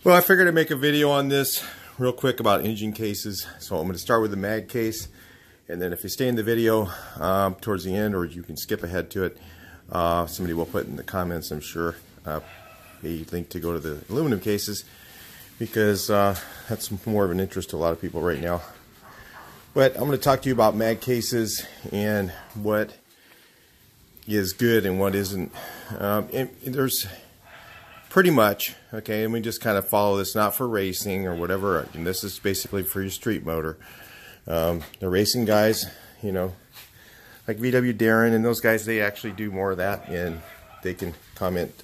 Well, I figured I'd make a video on this real quick about engine cases. So I'm going to start with the mag case, and then if you stay in the video towards the end, or you can skip ahead to it, somebody will put in the comments, I'm sure, a link to go to the aluminum cases, because that's more of an interest to a lot of people right now. But I'm going to talk to you about mag cases and what is good and what isn't. And there's pretty much, okay, and we just kind of follow this, not for racing or whatever, and this is basically for your street motor. The racing guys, you know, like VW Darren and those guys, they actually do more of that, and they can comment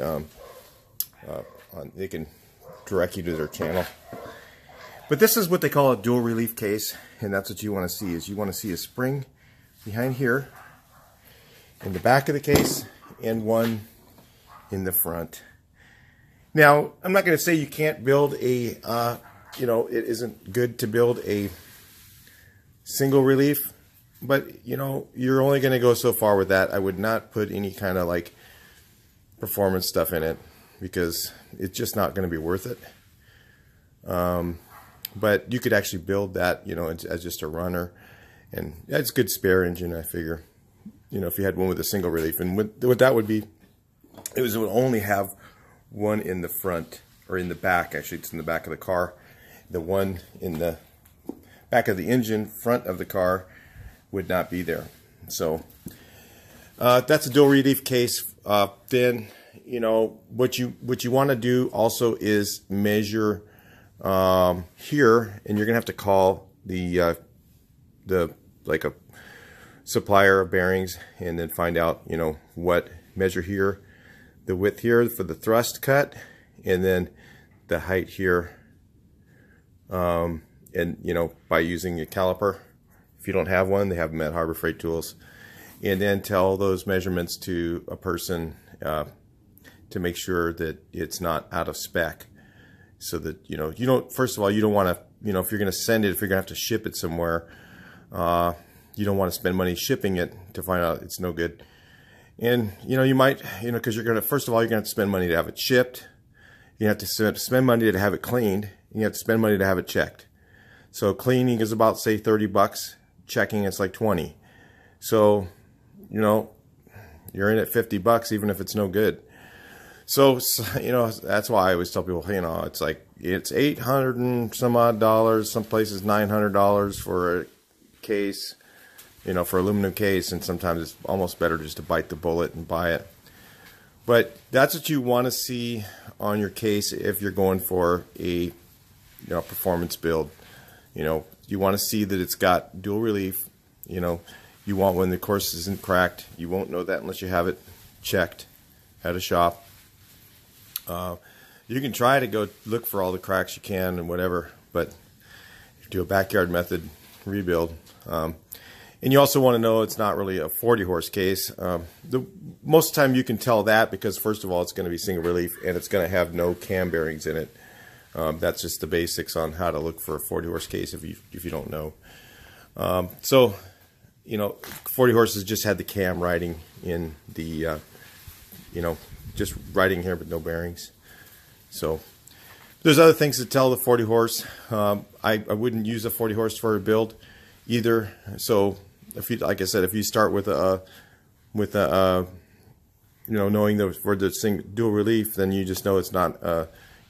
they can direct you to their channel. But this is what they call a dual relief case, and that's what you want to see. Is you want to see a spring behind here in the back of the case and one in the front. Now, I'm not going to say you can't build a, you know, it isn't good to build a single relief, but, you know, you're only going to go so far with that. I would not put any kind of like performance stuff in it, because it's just not going to be worth it. But you could actually build that, you know, as just a runner, and that's a good spare engine, I figure. You know, if you had one with a single relief, and what that would be, it would only have one in the front, or in the back, actually it's in the back of the car. The one in the back of the engine, front of the car, would not be there. So that's a dual relief case. Then, you know, what you want to do also is measure here, and you're gonna have to call the like a supplier of bearings, and then find out, you know, what measure here, the width here for the thrust cut, and then the height here, and, you know, by using a caliper. If you don't have one, they have them at Harbor Freight Tools. And then tell those measurements to a person to make sure that it's not out of spec, so that, you know, you don't, first of all, you don't want to, you know, if you're going to send it, if you're going to have to ship it somewhere, you don't want to spend money shipping it to find out it's no good. And, you know, you might, you know, because you're going to, first of all, you're going to have to spend money to have it shipped. You have to spend money to have it cleaned. And you have to spend money to have it checked. So cleaning is about, say, 30 bucks. Checking, it's like 20. So, you know, you're in at 50 bucks, even if it's no good. So, you know, that's why I always tell people, you know, it's like, it's $800 and some odd dollars. Some places $900 for a case, you know, for aluminum case, and sometimes it's almost better just to bite the bullet and buy it. But that's what you want to see on your case if you're going for a, you know, performance build. You know, you want to see that it's got dual relief. You know, you want when the course isn't cracked. You won't know that unless you have it checked at a shop. You can try to go look for all the cracks you can and whatever, but do a backyard method rebuild. And you also want to know it's not really a 40 horse case. Most of the time you can tell that, because first of all, it's going to be single relief, and it's going to have no cam bearings in it. That's just the basics on how to look for a 40 horse case if you don't know. So, you know, 40 horses just had the cam riding in the, you know, just riding here with no bearings. So there's other things to tell the 40 horse. I wouldn't use a 40 horse for a build either. So if you, like I said, if you start with a you know, knowing that for the dual relief, then you just know it's not,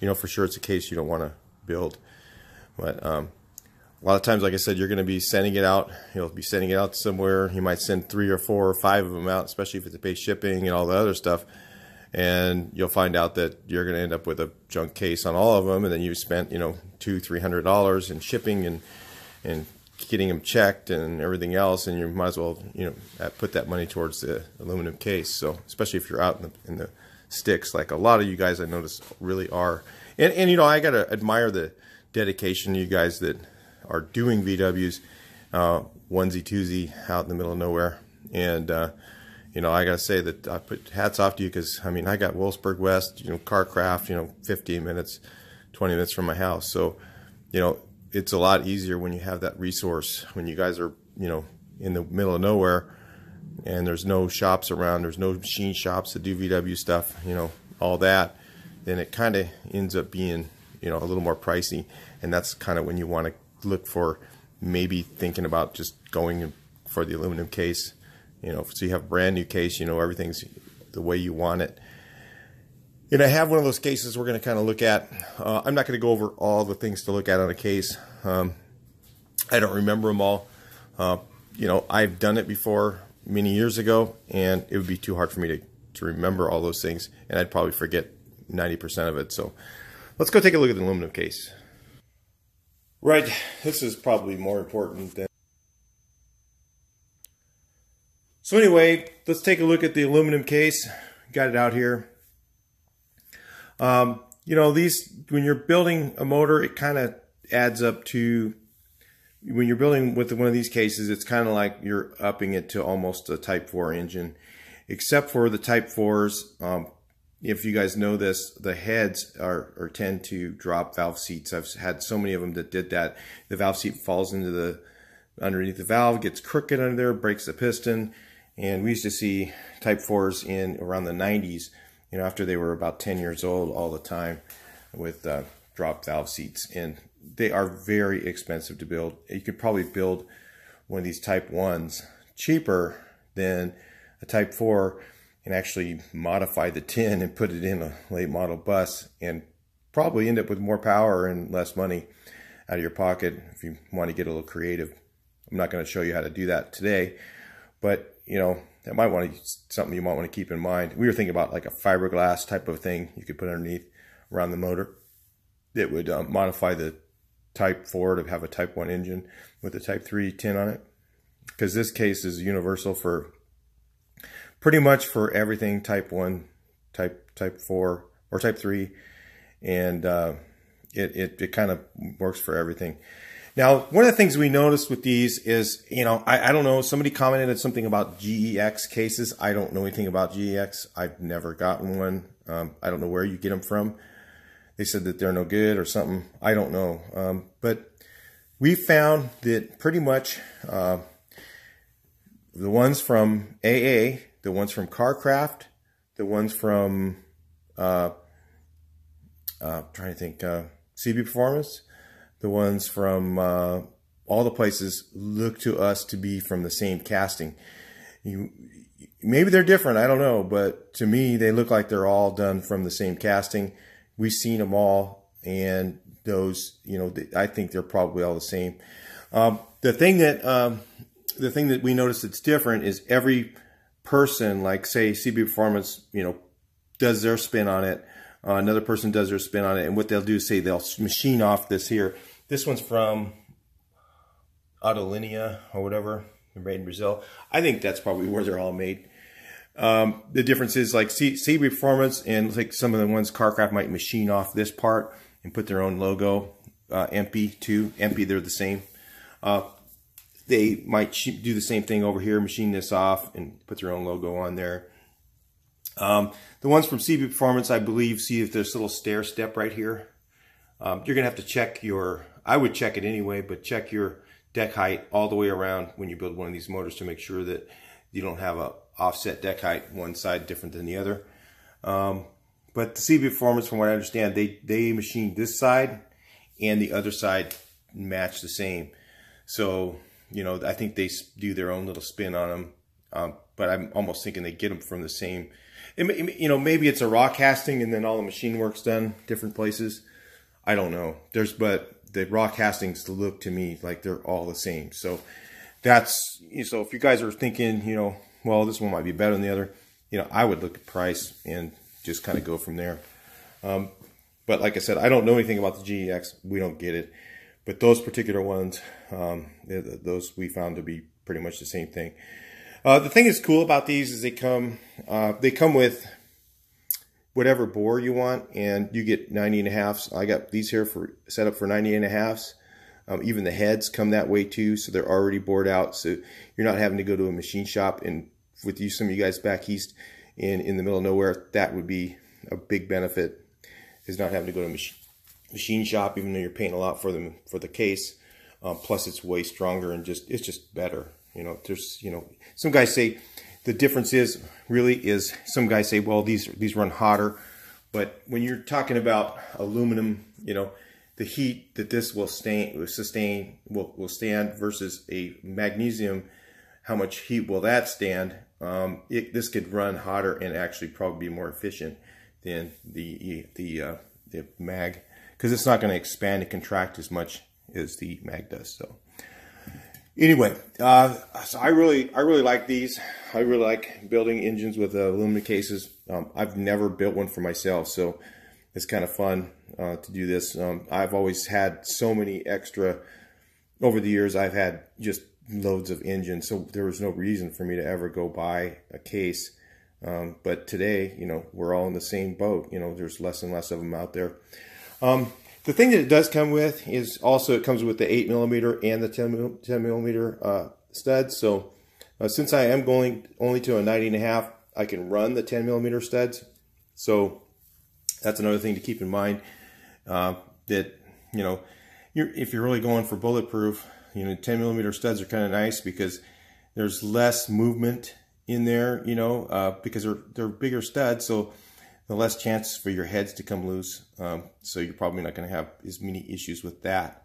you know, for sure it's a case you don't want to build. But a lot of times, like I said, you're going to be sending it out. You'll be sending it out somewhere. You might send 3 or 4 or 5 of them out, especially if it's base shipping and all the other stuff. And you'll find out that you're going to end up with a junk case on all of them, and then you spent, you know, $200-300 in shipping and getting them checked and everything else, and you might as well, you know, put that money towards the aluminum case. So especially if you're out in the sticks, like a lot of you guys I notice really are. And you know, I gotta admire the dedication of you guys that are doing VWs, onesie twosie out in the middle of nowhere. And you know, I gotta say that I put hats off to you, because I mean, I got Wolfsburg West, you know, Carcraft, you know, 15 minutes, 20 minutes from my house. So, you know, it's a lot easier when you have that resource, when you guys are, you know, in the middle of nowhere, and there's no shops around, there's no machine shops that do VW stuff, you know, all that, then it kind of ends up being you know, a little more pricey, and that's kind of when you want to look for maybe thinking about just going for the aluminum case. You know, so you have a brand new case, you know, everything's the way you want it. And I have one of those cases we're going to kind of look at. I'm not going to go over all the things to look at on a case. I don't remember them all. You know, I've done it before many years ago, and it would be too hard for me to remember all those things, and I'd probably forget 90% of it. So let's go take a look at the aluminum case. Right, this is probably more important than... So anyway, let's take a look at the aluminum case. Got it out here. You know, these, when you're building a motor, it kind of adds up to, when you're building with one of these cases, it's kind of like you're upping it to almost a Type 4 engine, except for the Type 4s. If you guys know this, the heads are tend to drop valve seats. I've had so many of them that did that. The valve seat falls into underneath the valve, gets crooked under there, breaks the piston. And we used to see Type 4s in around the 90s, you know, after they were about 10 years old, all the time with drop valve seats. And they are very expensive to build. You could probably build one of these Type 1s cheaper than a Type 4 and actually modify the tin and put it in a late model bus and probably end up with more power and less money out of your pocket if you want to get a little creative. I'm not going to show you how to do that today, but you know, that might want to something you might want to keep in mind. We were thinking about like a fiberglass type of thing you could put underneath around the motor. It would modify the Type 4 to have a Type 1 engine with a Type 3 tin on it, because this case is universal for pretty much for everything Type 1, Type 4, or Type 3, and it kind of works for everything. Now, one of the things we noticed with these is, you know, I don't know, somebody commented on something about GEX cases. I don't know anything about GEX. I've never gotten one. I don't know where you get them from. They said that they're no good or something. I don't know. But we found that pretty much the ones from AA, the ones from CarCraft, the ones from, trying to think, CB Performance, the ones from all the places look to us to be from the same casting. Maybe they're different, I don't know, but to me they look like they're all done from the same casting. We've seen them all, and those, you know, I think they're probably all the same. The thing that we notice that's different is every person, like say CB Performance, you know, does their spin on it. Another person does their spin on it, and what they'll do is say they'll machine off this here. This one's from Autolinea or whatever, made in Brazil. I think that's probably where they're all made. The difference is like CB Performance and like some of the ones CarCraft might machine off this part and put their own logo. MP too. MP, they're the same. They might do the same thing over here, machine this off and put their own logo on there. The ones from CB Performance, I believe, see if there's a little stair step right here. You're going to have to check your, I would check it anyway, but check your deck height all the way around when you build one of these motors to make sure that you don't have a offset deck height, one side different than the other. But the CB Performance, from what I understand, they machine this side and the other side match the same. So, you know, I think they do their own little spin on them. But I'm almost thinking they get them from the same, you know, maybe it's a raw casting and then all the machine work's done different places. I don't know. But the raw castings look to me like they're all the same. So that's, so if you guys are thinking, you know, well, this one might be better than the other, you know, I would look at price and just kind of go from there. But like I said, I don't know anything about the GEX. We don't get it. But those particular ones, those we found to be pretty much the same thing. The thing that's cool about these is they come with whatever bore you want, and you get 90.5s. I got these here for set up for 90.5s. Even the heads come that way too, so they're already bored out. So you're not having to go to a machine shop. And with you, some of you guys back east in the middle of nowhere, that would be a big benefit, is not having to go to a machine shop, even though you're paying a lot for them for the case. Plus, it's way stronger and it's just better. You know, there's, you know, some guys say the difference is some guys say, well, these run hotter. But when you're talking about aluminum, you know, the heat that this will stand versus a magnesium, how much heat will that stand? This could run hotter and actually probably be more efficient than the mag, because it's not going to expand and contract as much as the mag does. So anyway, so I really like these. I really like building engines with aluminum cases. I've never built one for myself, so it's kind of fun to do this. I've always had so many extra, over the years I've had just loads of engines, so there was no reason for me to ever go buy a case. But today, you know, we're all in the same boat. You know, there's less and less of them out there. The thing that it does come with is also it comes with the 8mm and the 10mm studs. So since I am going only to a 90.5, I can run the 10mm studs. So that's another thing to keep in mind, that, you know, if you're really going for bulletproof, you know, 10mm studs are kind of nice because there's less movement in there, you know, because they're bigger studs, so the less chance for your heads to come loose. So you're probably not going to have as many issues with that.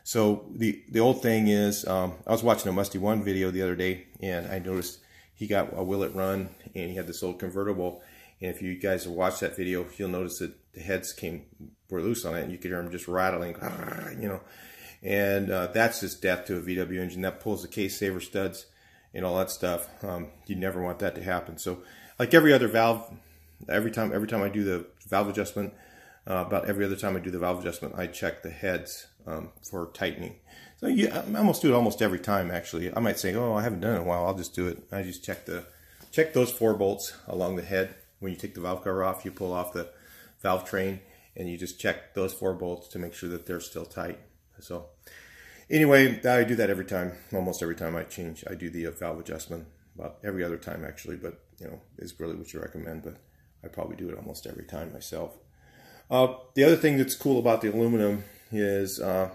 So the old thing is, I was watching a Musty One video the other day, and I noticed he got a Will It Run, and he had this old convertible. And if you guys have watched that video, you'll notice that the heads were loose on it, and you could hear them just rattling, you know. And that's just death to a VW engine. That pulls the case saver studs and all that stuff. You never want that to happen. So like every other valve, every time I do the valve adjustment, about every other time I do the valve adjustment, I check the heads for tightening. So I almost do it almost every time, actually. I might say, oh, I haven't done it in a while, I'll just do it. I just check those 4 bolts along the head. When you take the valve cover off, you pull off the valve train, and you just check those 4 bolts to make sure that they're still tight. So anyway, I do that every time, almost every time I do the valve adjustment. About every other time, actually, but you know, is really what you recommend, but I probably do it almost every time myself. The other thing that's cool about the aluminum is, a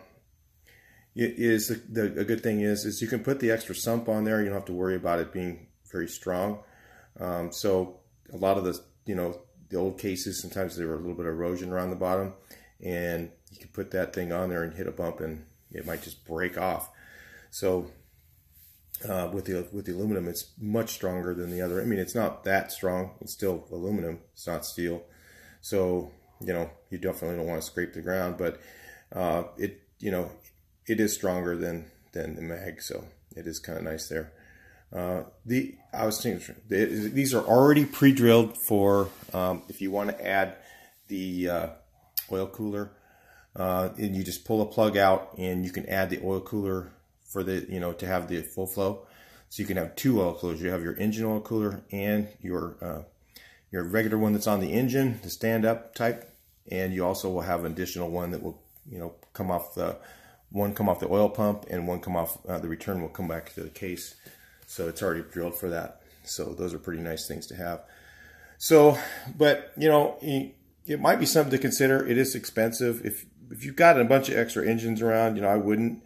good thing is you can put the extra sump on there. You don't have to worry about it being very strong. So a lot of the, you know, the old cases, sometimes there were a little bit of erosion around the bottom, and you can put that thing on there and hit a bump and it might just break off. So with the aluminum, it's much stronger than the other. I mean, it's not that strong. It's still aluminum. It's not steel. So, you know, you definitely don't want to scrape the ground, but it, you know, it is stronger than the mag. So it is kind of nice there. I was thinking, these are already pre-drilled for if you want to add the oil cooler, and you just pull a plug out and you can add the oil cooler for the, you know, to have the full flow. So you can have 2 oil coolers. You have your engine oil cooler and your regular one that's on the engine, the stand-up type, and you also will have an additional one that will, you know, come off the oil pump, and one come off the return will come back to the case. So it's already drilled for that. So those are pretty nice things to have. So, but you know, it might be something to consider. It is expensive. If you've got a bunch of extra engines around, you know,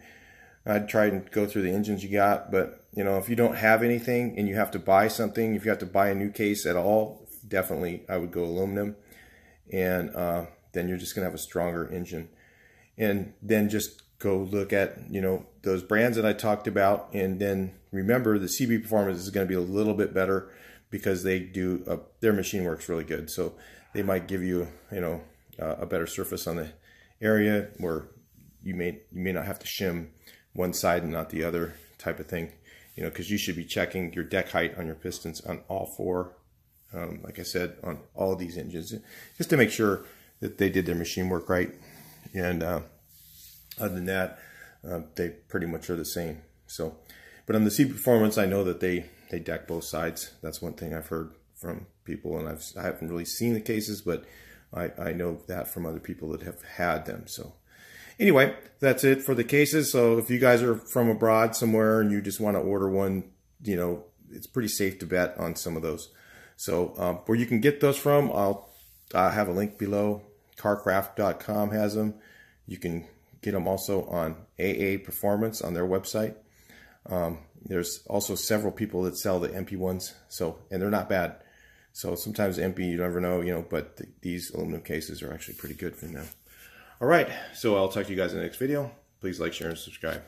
I'd try and go through the engines you got. But you know, if you don't have anything and you have to buy something, if you have to buy a new case at all, definitely I would go aluminum, and then you're just gonna have a stronger engine. And then just go look at, you know, those brands that I talked about, and then remember the CB performance is going to be a little bit better because they do their machine works really good. So they might give you, you know, a better surface on the area where you may not have to shim one side and not the other type of thing, you know, because you should be checking your deck height on your pistons on all 4, like I said, on all of these engines, just to make sure that they did their machine work right. And other than that, they pretty much are the same. So, but on the CB performance, I know that they deck both sides. That's one thing I've heard from people, and I haven't really seen the cases, but I know that from other people that have had them. So anyway, that's it for the cases. So if you guys are from abroad somewhere and you just want to order one, you know, it's pretty safe to bet on some of those. So where you can get those from, I'll have a link below. Carcraft.com has them. You can get them also on AA Performance on their website. There's also several people that sell the MP1s, so, and they're not bad. So sometimes empty, you never know, you know, but these aluminum cases are actually pretty good for now. All right, so I'll talk to you guys in the next video. Please like, share, and subscribe.